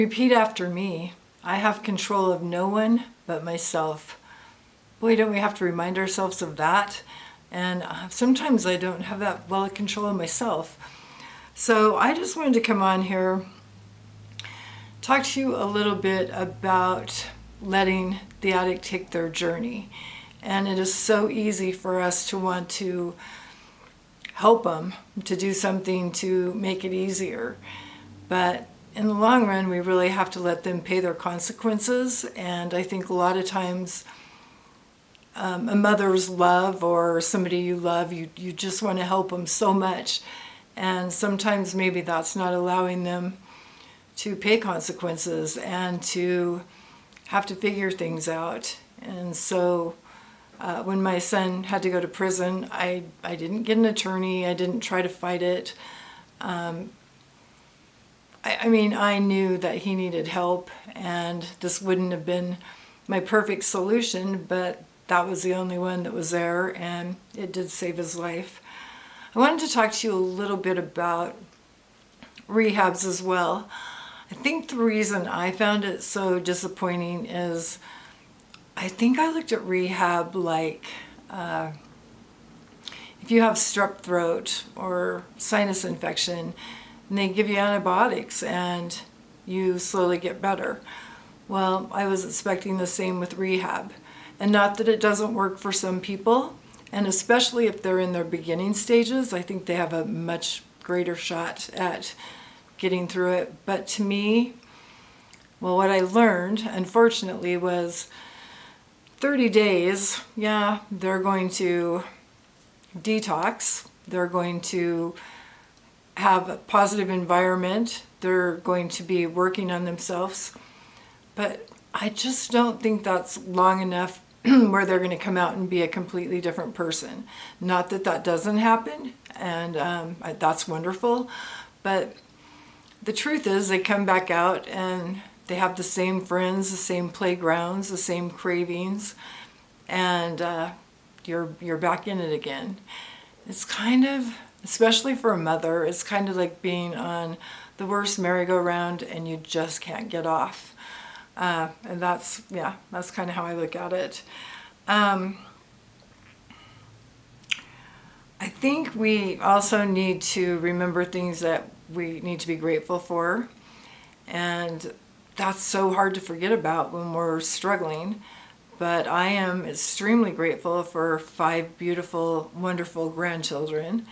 Repeat after me. I have control of no one but myself. Boy, don't we have to remind ourselves of that? And sometimes I don't have that well control of myself. So I just wanted to come on here, talk to you a little bit about letting the addict take their journey. And it is so easy for us to want to help them, to do something to make it easier. But in the long run, we really have to let them pay their consequences. And I think a lot of times a mother's love or somebody you love, you just want to help them so much. And sometimes maybe that's not allowing them to pay consequences and to have to figure things out. And so when my son had to go to prison, I didn't get an attorney. I didn't try to fight it. I knew that he needed help, and this wouldn't have been my perfect solution, but that was the only one that was there, and it did save his life. I wanted to talk to you a little bit about rehabs as well. I think the reason I found it so disappointing is I think I looked at rehab like if you have strep throat or sinus infection, and they give you antibiotics and you slowly get better. Well, I was expecting the same with rehab. And not that it doesn't work for some people, and especially if they're in their beginning stages, I think they have a much greater shot at getting through it. But to me, well, what I learned, unfortunately, was 30 days, yeah, they're going to detox, they're going to have a positive environment, they're going to be working on themselves, but I just don't think that's long enough where they're going to come out and be a completely different person. Not that that doesn't happen, and that's wonderful, but the truth is they come back out and they have the same friends, the same playgrounds, the same cravings, and you're back in it again. It's kind of, especially for a mother, it's kind of like being on the worst merry-go-round and you just can't get off. And that's kind of how I look at it. I think we also need to remember things that we need to be grateful for. And that's so hard to forget about when we're struggling. But I am extremely grateful for 5 beautiful, wonderful grandchildren.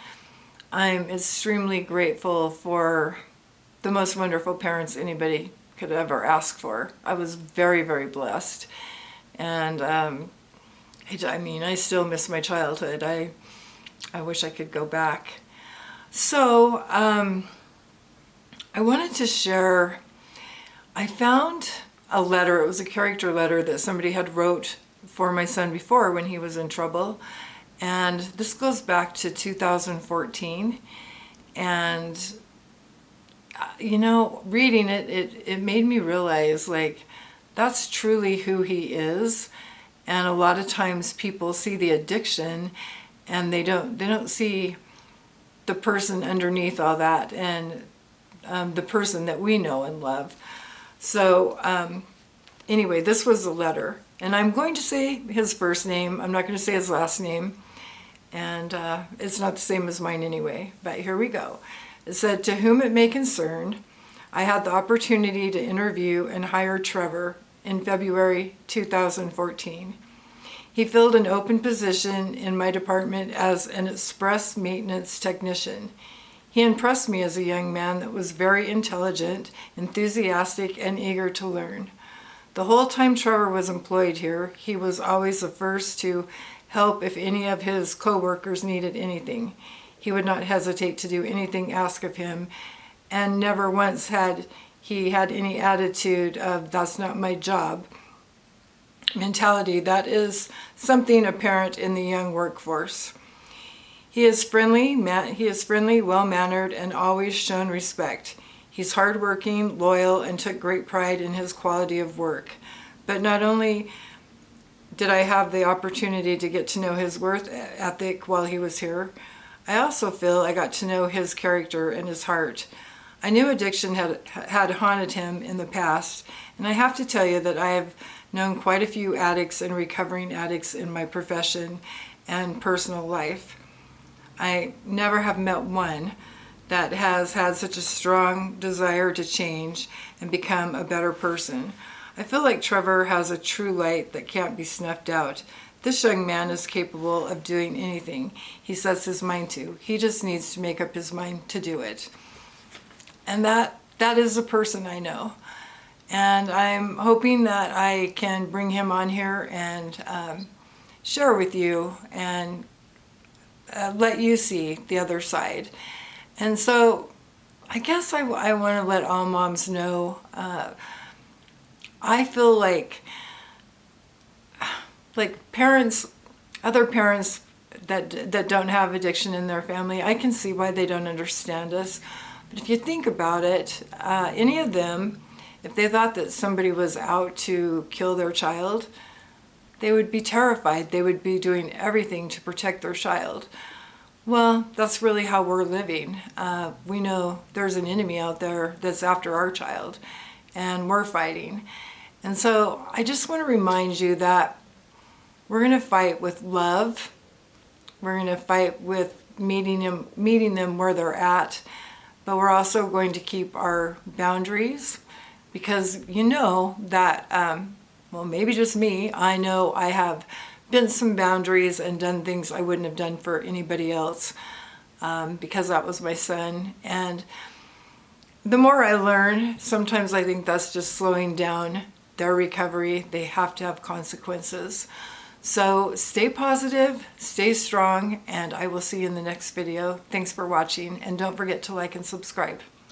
I'm extremely grateful for the most wonderful parents anybody could ever ask for. I was very, very blessed. And I still miss my childhood. I wish I could go back. So I wanted to share, I found a letter. It was a character letter that somebody had wrote for my son before when he was in trouble. And this goes back to 2014. And, reading it made me realize, like, that's truly who he is. And a lot of times people see the addiction and they don't see the person underneath all that, and the person that we know and love. So anyway, this was a letter. And I'm going to say his first name. I'm not going to say his last name. And it's not the same as mine anyway, but here we go. It said, "To whom it may concern, I had the opportunity to interview and hire Trevor in February 2014. He filled an open position in my department as an express maintenance technician. He impressed me as a young man that was very intelligent, enthusiastic, and eager to learn. The whole time Trevor was employed here, he was always the first to help if any of his co-workers needed anything. He would not hesitate to do anything asked of him, and never once had he had any attitude of "that's not my job" mentality. That is something apparent in the young workforce. He is friendly, well-mannered, and always shown respect. He's hardworking, loyal, and took great pride in his quality of work. But not only did I have the opportunity to get to know his work ethic while he was here, I also feel I got to know his character and his heart. I knew addiction had haunted him in the past, and I have to tell you that I have known quite a few addicts and recovering addicts in my profession and personal life. I never have met one that has had such a strong desire to change and become a better person. I feel like Trevor has a true light that can't be snuffed out. This young man is capable of doing anything he sets his mind to. He just needs to make up his mind to do it. And that is a person I know. And I'm hoping that I can bring him on here and share with you and let you see the other side. And so I guess I want to let all moms know, I feel like parents, other parents that don't have addiction in their family, I can see why they don't understand us. But if you think about it, any of them, if they thought that somebody was out to kill their child, they would be terrified. They would be doing everything to protect their child. Well, that's really how we're living. We know there's an enemy out there that's after our child, and we're fighting. And so I just want to remind you that we're going to fight with love. We're going to fight with meeting them where they're at. But we're also going to keep our boundaries, because you know that, well, maybe just me, I know I have bent some boundaries and done things I wouldn't have done for anybody else, because that was my son. And the more I learn, sometimes I think that's just slowing down their recovery. They have to have consequences. So stay positive, stay strong, and I will see you in the next video. Thanks for watching, and don't forget to like and subscribe.